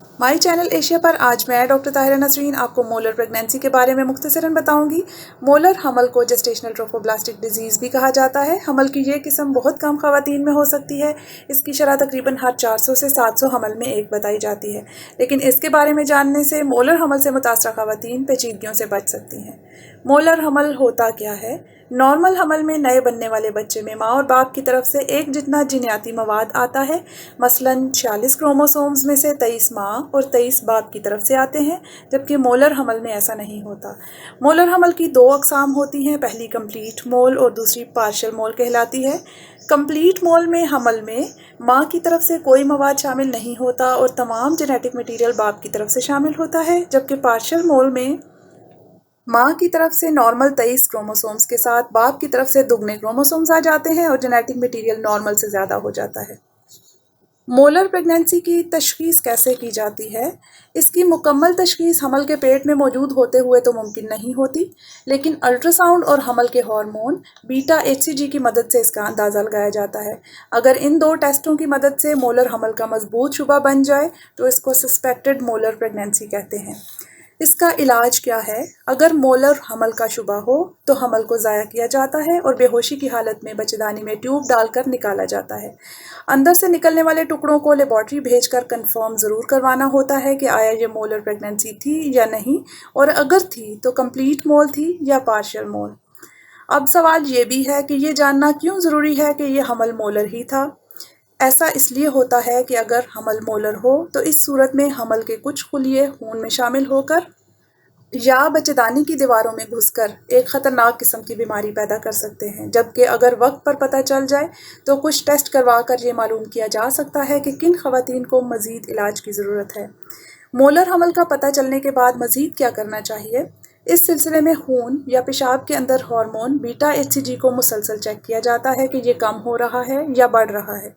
My channel Asia पर आज मैं डॉक्टर ताहिरा नसरीन आपको मोलर प्रेगनेंसी के बारे में मुख्तसरन बताऊंगी। मोलर हमल को जेस्टेशनल ट्रोफोब्लास्टिक डिजीज़ भी कहा जाता है। हमल की ये किस्म बहुत कम खवातीन में हो सकती है। इसकी शरह तकरीबन हर 400 से 700 हमल में एक बताई जाती है, लेकिन इसके बारे में जानने से मोलर हमल से मुतासरा खवातीन पेचीदगियों से बच सकती हैं। मोलर हमल होता क्या है? नॉर्मल हमल में नए बनने वाले बच्चे में माँ और बाप की तरफ से एक जितना जीनियाती मवाद आता है। मसलन 46 क्रोमोसोम्स में से 23 माँ और 23 बाप की तरफ से आते हैं, जबकि मोलर हमल में ऐसा नहीं होता। मोलर हमल की दो अक़साम होती हैं, पहली कंप्लीट मोल और दूसरी पार्शियल मोल कहलाती है। कंप्लीट मोल में हमल में माँ की तरफ से कोई मवाद शामिल नहीं होता और तमाम जेनेटिक मटीरियल बाप की तरफ से शामिल होता है, जबकि पार्शियल मोल में माँ की तरफ से नॉर्मल 23 क्रोमोसोम्स के साथ बाप की तरफ से दुगने क्रोमोसोम्स आ जाते हैं और जेनेटिक मटीरियल नॉर्मल से ज़्यादा हो जाता है। मोलर प्रेगनेंसी की तशख़ीस कैसे की जाती है? इसकी मुकम्मल तशख़ीस हमल के पेट में मौजूद होते हुए तो मुमकिन नहीं होती, लेकिन अल्ट्रासाउंड और हमल के हार्मोन बीटा HCG की मदद से इसका अंदाज़ा लगाया जाता है। अगर इन दो टेस्टों की मदद से मोलर हमल का मजबूत शुबा बन जाए तो इसको सस्पेक्टेड मोलर प्रेगनेंसी कहते हैं। इसका इलाज क्या है? अगर मोलर हमल का शुबा हो तो हमल को ज़ाया किया जाता है और बेहोशी की हालत में बच्चेदानी में ट्यूब डालकर निकाला जाता है। अंदर से निकलने वाले टुकड़ों को लेबॉर्ट्री भेजकर कंफर्म ज़रूर करवाना होता है कि आया ये मोलर प्रेगनेंसी थी या नहीं, और अगर थी तो कंप्लीट मोल थी या पार्शियल मोल। अब सवाल ये भी है कि ये जानना क्यों ज़रूरी है कि ये हमल मोलर ही था। ऐसा इसलिए होता है कि अगर हमल मोलर हो तो इस सूरत में हमल के कुछ खुलिये खून में शामिल होकर या बच्चेदानी की दीवारों में घुसकर एक ख़तरनाक किस्म की बीमारी पैदा कर सकते हैं, जबकि अगर वक्त पर पता चल जाए तो कुछ टेस्ट करवा कर ये मालूम किया जा सकता है कि किन ख़वातीन को मज़ीद इलाज की ज़रूरत है। मोलर हमल का पता चलने के बाद मज़ीद क्या करना चाहिए? इस सिलसिले में खून या पेशाब के अंदर हार्मोन बीटा HCG को मुसलसल चेक किया जाता है कि ये कम हो रहा है या बढ़ रहा है।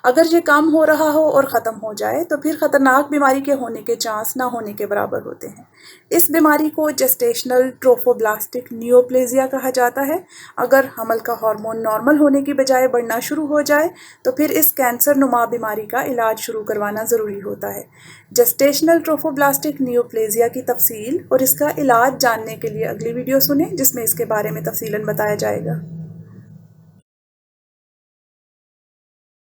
अगर ये कम हो रहा हो और ख़त्म हो जाए तो फिर ख़तरनाक बीमारी के होने के चांस ना होने के बराबर होते हैं। इस बीमारी को जेस्टेशनल ट्रोफोब्लास्टिक नियोप्लेजिया कहा जाता है। अगर हमल का हार्मोन नॉर्मल होने की बजाय बढ़ना शुरू हो जाए तो फिर इस कैंसर नुमा बीमारी का इलाज शुरू करवाना ज़रूरी होता है। जेस्टेशनल ट्रोफोब्लास्टिक नियोप्लेजिया की तफसील और इसका इलाज जानने के लिए अगली वीडियो सुनें, जिसमें इसके बारे में तफसीलन बताया जाएगा।